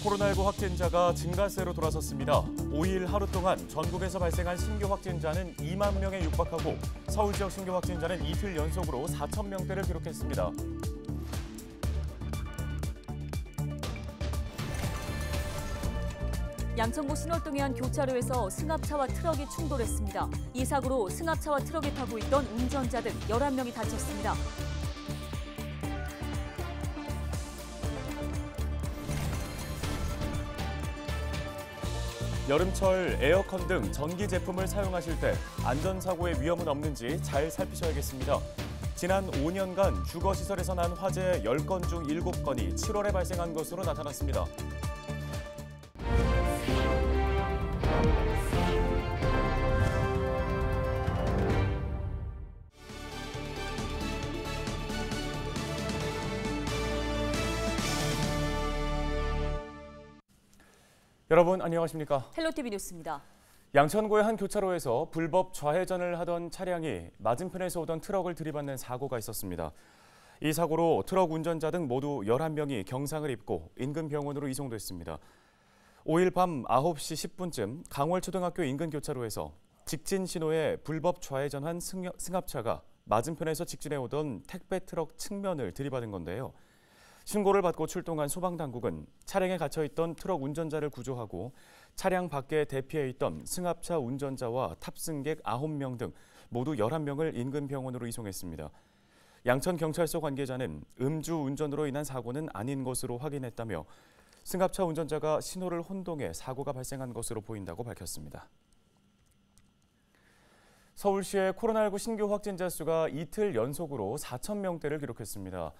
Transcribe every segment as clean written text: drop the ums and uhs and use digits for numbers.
코로나19 확진자가 증가세로 돌아섰습니다. 5일 하루 동안 전국에서 발생한 신규 확진자는 2만 명에 육박하고 서울 지역 신규 확진자는 이틀 연속으로 4천 명대를 기록했습니다. 양천구 신월동의 한 교차로에서 승합차와 트럭이 충돌했습니다. 이 사고로 승합차와 트럭을 타고 있던 운전자 등 11명이 다쳤습니다. 여름철 에어컨 등 전기 제품을 사용하실 때 안전사고의 위험은 없는지 잘 살피셔야겠습니다. 지난 5년간 주거시설에서 난 화재 10건 중 7건이 7월에 발생한 것으로 나타났습니다. 여러분 안녕하십니까? 헬로티비 뉴스입니다. 양천구의 한 교차로에서 불법 좌회전을 하던 차량이 맞은편에서 오던 트럭을 들이받는 사고가 있었습니다. 이 사고로 트럭 운전자 등 모두 11명이 경상을 입고 인근 병원으로 이송됐습니다. 5일 밤 9시 10분쯤 강월초등학교 인근 교차로에서 직진 신호에 불법 좌회전한 승합차가 맞은편에서 직진해 오던 택배 트럭 측면을 들이받은 건데요. 신고를 받고 출동한 소방당국은 차량에 갇혀있던 트럭 운전자를 구조하고 차량 밖에 대피해 있던 승합차 운전자와 탑승객 9명 등 모두 11명을 인근 병원으로 이송했습니다. 양천경찰서 관계자는 음주 운전으로 인한 사고는 아닌 것으로 확인했다며 승합차 운전자가 신호를 혼동해 사고가 발생한 것으로 보인다고 밝혔습니다. 서울시의 코로나19 신규 확진자 수가 이틀 연속으로 4천 명대를 기록했습니다.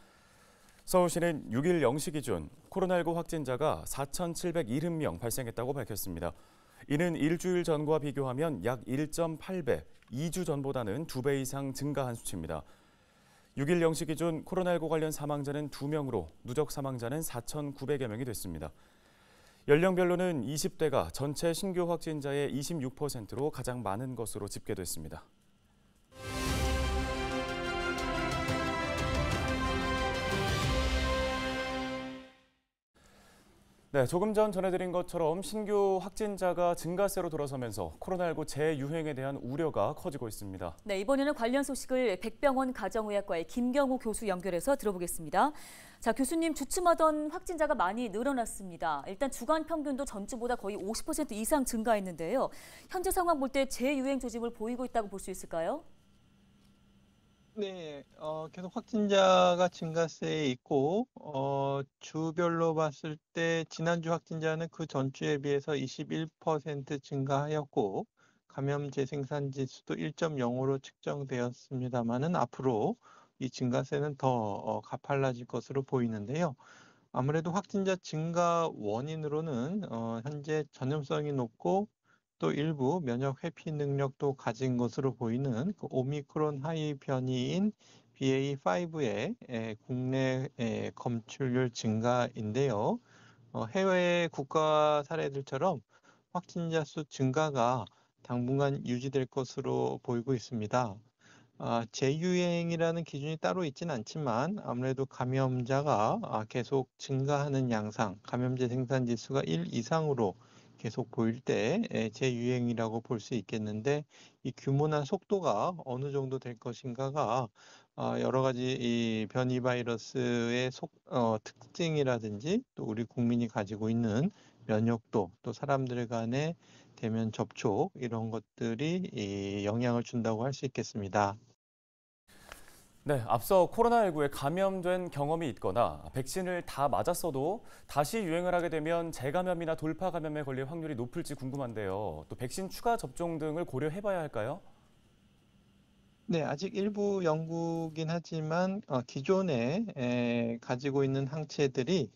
서울시는 6일 0시 기준 코로나19 확진자가 4,770명 발생했다고 밝혔습니다. 이는 일주일 전과 비교하면 약 1.8배, 2주 전보다는 2배 이상 증가한 수치입니다. 6일 0시 기준 코로나19 관련 사망자는 2명으로 누적 사망자는 4,900여 명이 됐습니다. 연령별로는 20대가 전체 신규 확진자의 26%로 가장 많은 것으로 집계됐습니다. 네, 조금 전 전해드린 것처럼 신규 확진자가 증가세로 돌아서면서 코로나19 재유행에 대한 우려가 커지고 있습니다. 네, 이번에는 관련 소식을 백병원 가정의학과의 김경우 교수 연결해서 들어보겠습니다. 자, 교수님, 주춤하던 확진자가 많이 늘어났습니다. 일단 주간 평균도 전주보다 거의 50% 이상 증가했는데요. 현재 상황 볼 때 재유행 조짐을 보이고 있다고 볼 수 있을까요? 네, 계속 확진자가 증가세에 있고, 주별로 봤을 때 지난주 확진자는 그 전주에 비해서 21% 증가하였고, 감염 재생산 지수도 1.05로 측정되었습니다만은 앞으로 이 증가세는 더 가팔라질 것으로 보이는데요. 아무래도 확진자 증가 원인으로는 현재 전염성이 높고 또 일부 면역 회피 능력도 가진 것으로 보이는 그 오미크론 하이 변이인 BA.5의 국내 검출률 증가인데요. 해외 국가 사례들처럼 확진자 수 증가가 당분간 유지될 것으로 보이고 있습니다. 재유행이라는 기준이 따로 있지는 않지만 아무래도 감염자가 계속 증가하는 양상, 감염제 생산 지수가 1 이상으로 계속 보일 때 재유행이라고 볼 수 있겠는데 이 규모나 속도가 어느 정도 될 것인가가 여러 가지 이 변이 바이러스의 특징이라든지 또 우리 국민이 가지고 있는 면역도 또 사람들 간의 대면 접촉 이런 것들이 이 영향을 준다고 할 수 있겠습니다. 네, 앞서 코로나19에 감염된 경험이 있거나 백신을 다 맞았어도 다시 유행을 하게 되면 재감염이나 돌파 감염에 걸릴 확률이 높을지 궁금한데요. 또 백신 추가 접종 등을 고려해봐야 할까요? 네, 아직 일부 연구긴 하지만 기존에 가지고 있는 항체들이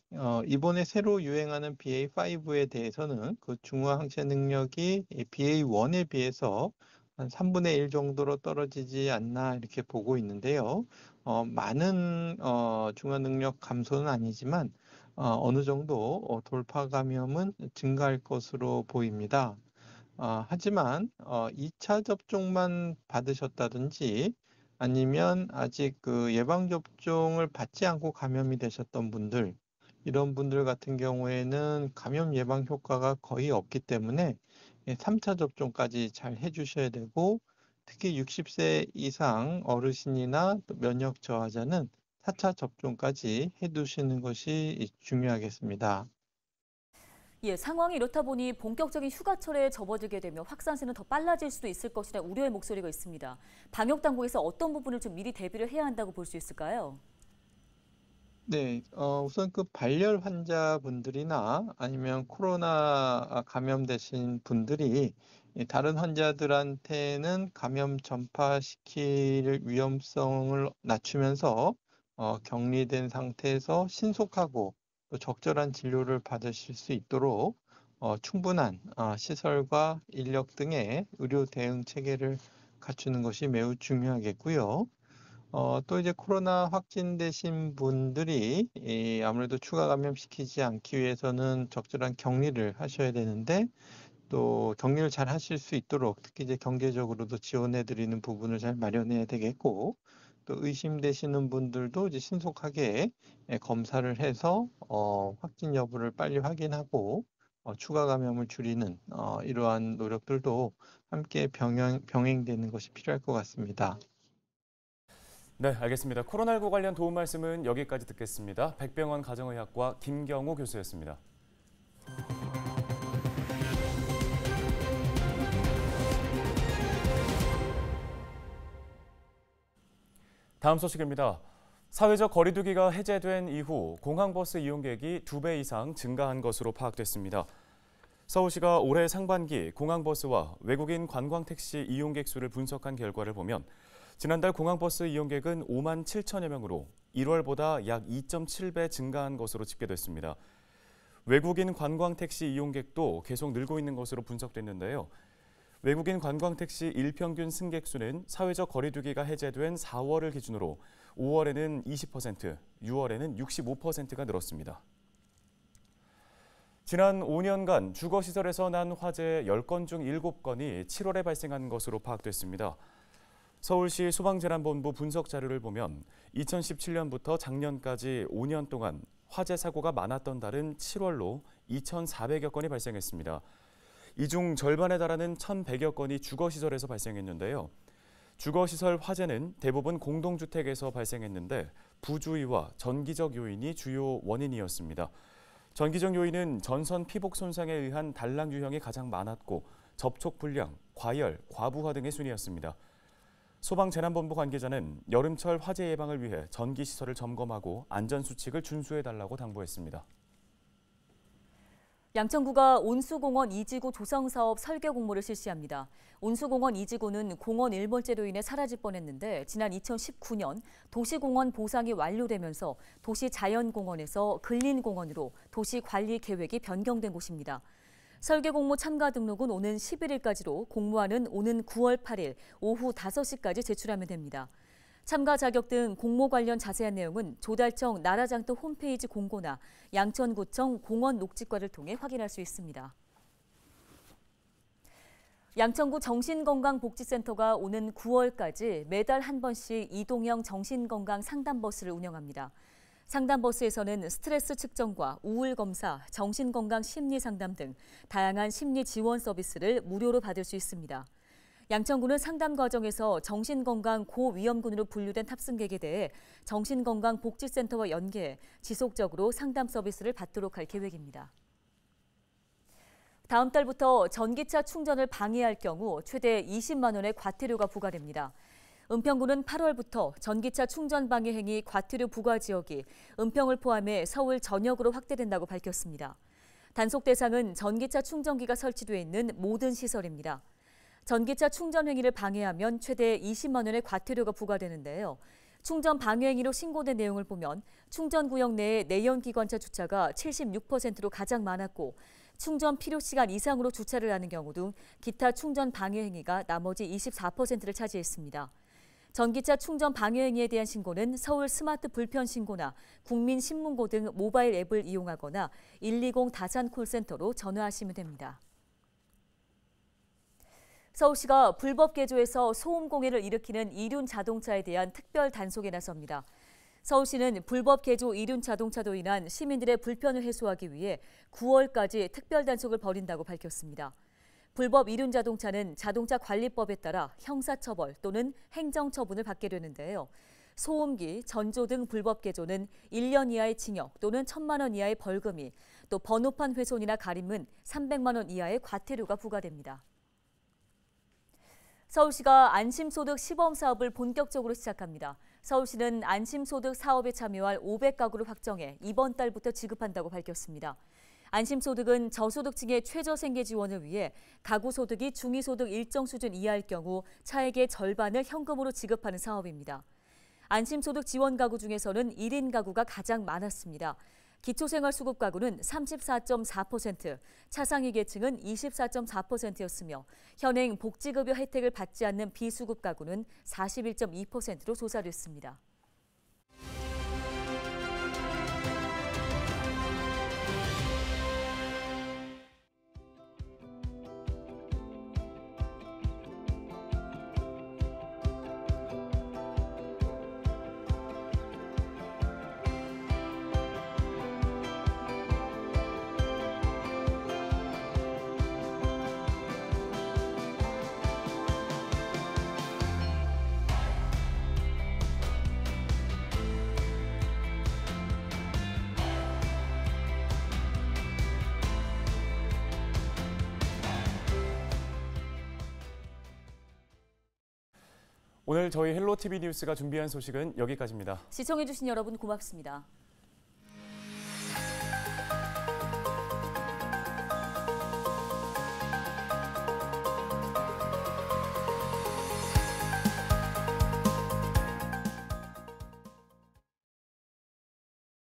이번에 새로 유행하는 BA.5에 대해서는 그 중和항체 능력이 BA.1에 비해서 한 3분의 1 정도로 떨어지지 않나 이렇게 보고 있는데요. 많은 중和능력 감소는 아니지만 어느 정도 돌파 감염은 증가할 것으로 보입니다. 하지만 2차 접종만 받으셨다든지 아니면 아직 그 예방접종을 받지 않고 감염이 되셨던 분들, 이런 분들 같은 경우에는 감염 예방 효과가 거의 없기 때문에 3차 접종까지 잘 해주셔야 되고, 특히 60세 이상 어르신이나 또 면역 저하자는 4차 접종까지 해두시는 것이 중요하겠습니다. 예, 상황이 이렇다 보니 본격적인 휴가철에 접어들게 되면 확산세는 더 빨라질 수도 있을 것이라는 우려의 목소리가 있습니다. 방역 당국에서 어떤 부분을 좀 미리 대비를 해야 한다고 볼 수 있을까요? 네, 우선 그 발열 환자분들이나 아니면 코로나 감염되신 분들이 이 다른 환자들한테는 감염 전파시킬 위험성을 낮추면서 격리된 상태에서 신속하고 또 적절한 진료를 받으실 수 있도록 충분한 시설과 인력 등의 의료 대응 체계를 갖추는 것이 매우 중요하겠고요. 또 이제 코로나 확진되신 분들이 아무래도 추가 감염시키지 않기 위해서는 적절한 격리를 하셔야 되는데, 또 격리를 잘 하실 수 있도록 특히 이제 경제적으로도 지원해 드리는 부분을 잘 마련해야 되겠고, 또 의심되시는 분들도 이제 신속하게 검사를 해서 확진 여부를 빨리 확인하고 추가 감염을 줄이는 이러한 노력들도 함께 병행되는 것이 필요할 것 같습니다. 네, 알겠습니다. 코로나19 관련 도움 말씀은 여기까지 듣겠습니다. 백병원 가정의학과 김경호 교수였습니다. 다음 소식입니다. 사회적 거리두기가 해제된 이후 공항버스 이용객이 2배 이상 증가한 것으로 파악됐습니다. 서울시가 올해 상반기 공항버스와 외국인 관광택시 이용객 수를 분석한 결과를 보면 지난달 공항버스 이용객은 5만 7천여 명으로 1월보다 약 2.7배 증가한 것으로 집계됐습니다. 외국인 관광택시 이용객도 계속 늘고 있는 것으로 분석됐는데요. 외국인 관광택시 일평균 승객 수는 사회적 거리두기가 해제된 4월을 기준으로 5월에는 20%, 6월에는 65%가 늘었습니다. 지난 5년간 주거시설에서 난 화재 10건 중 7건이 7월에 발생한 것으로 파악됐습니다. 서울시 소방재난본부 분석 자료를 보면 2017년부터 작년까지 5년 동안 화재 사고가 많았던 달은 7월로 2,400여 건이 발생했습니다. 이 중 절반에 달하는 1,100여 건이 주거시설에서 발생했는데요. 주거시설 화재는 대부분 공동주택에서 발생했는데 부주의와 전기적 요인이 주요 원인이었습니다. 전기적 요인은 전선 피복 손상에 의한 단락 유형이 가장 많았고 접촉 불량, 과열, 과부하 등의 순이었습니다. 소방재난본부 관계자는 여름철 화재 예방을 위해 전기시설을 점검하고 안전수칙을 준수해달라고 당부했습니다. 양천구가 온수공원 2지구 조성사업 설계 공모를 실시합니다. 온수공원 2지구는 공원 일몰제로 인해 사라질 뻔했는데 지난 2019년 도시공원 보상이 완료되면서 도시자연공원에서 근린공원으로 도시관리 계획이 변경된 곳입니다. 설계 공모 참가 등록은 오는 11일까지로 공모안은 오는 9월 8일 오후 5시까지 제출하면 됩니다. 참가 자격 등 공모 관련 자세한 내용은 조달청 나라장터 홈페이지 공고나 양천구청 공원녹지과를 통해 확인할 수 있습니다. 양천구 정신건강복지센터가 오는 9월까지 매달 한 번씩 이동형 정신건강 상담버스를 운영합니다. 상담버스에서는 스트레스 측정과 우울 검사, 정신건강 심리 상담 등 다양한 심리 지원 서비스를 무료로 받을 수 있습니다. 양천구는 상담 과정에서 정신건강 고위험군으로 분류된 탑승객에 대해 정신건강복지센터와 연계해 지속적으로 상담 서비스를 받도록 할 계획입니다. 다음 달부터 전기차 충전을 방해할 경우 최대 20만 원의 과태료가 부과됩니다. 은평구는 8월부터 전기차 충전 방해 행위 과태료 부과 지역이 은평을 포함해 서울 전역으로 확대된다고 밝혔습니다. 단속 대상은 전기차 충전기가 설치되어 있는 모든 시설입니다. 전기차 충전 행위를 방해하면 최대 20만 원의 과태료가 부과되는데요. 충전 방해 행위로 신고된 내용을 보면 충전구역 내에 내연기관차 주차가 76%로 가장 많았고 충전 필요 시간 이상으로 주차를 하는 경우 등 기타 충전 방해 행위가 나머지 24%를 차지했습니다. 전기차 충전 방해 행위에 대한 신고는 서울 스마트 불편 신고나 국민신문고 등 모바일 앱을 이용하거나 120 다산 콜센터로 전화하시면 됩니다. 서울시가 불법 개조해서 소음 공해를 일으키는 이륜 자동차에 대한 특별 단속에 나섭니다. 서울시는 불법 개조 이륜 자동차로 인한 시민들의 불편을 해소하기 위해 9월까지 특별 단속을 벌인다고 밝혔습니다. 불법 이륜 자동차는 자동차 관리법에 따라 형사처벌 또는 행정처분을 받게 되는데요. 소음기, 전조 등 불법 개조는 1년 이하의 징역 또는 1,000만 원 이하의 벌금이, 또 번호판 훼손이나 가림은 300만 원 이하의 과태료가 부과됩니다. 서울시가 안심소득 시범 사업을 본격적으로 시작합니다. 서울시는 안심소득 사업에 참여할 500가구를 확정해 이번 달부터 지급한다고 밝혔습니다. 안심소득은 저소득층의 최저생계 지원을 위해 가구 소득이 중위소득 일정 수준 이하일 경우 차액의 절반을 현금으로 지급하는 사업입니다. 안심소득 지원 가구 중에서는 1인 가구가 가장 많았습니다. 기초생활수급 가구는 34.4%, 차상위 계층은 24.4%였으며 현행 복지급여 혜택을 받지 않는 비수급 가구는 41.2%로 조사됐습니다. 오늘 저희 헬로티비 뉴스가 준비한 소식은 여기까지입니다. 시청해주신 여러분 고맙습니다.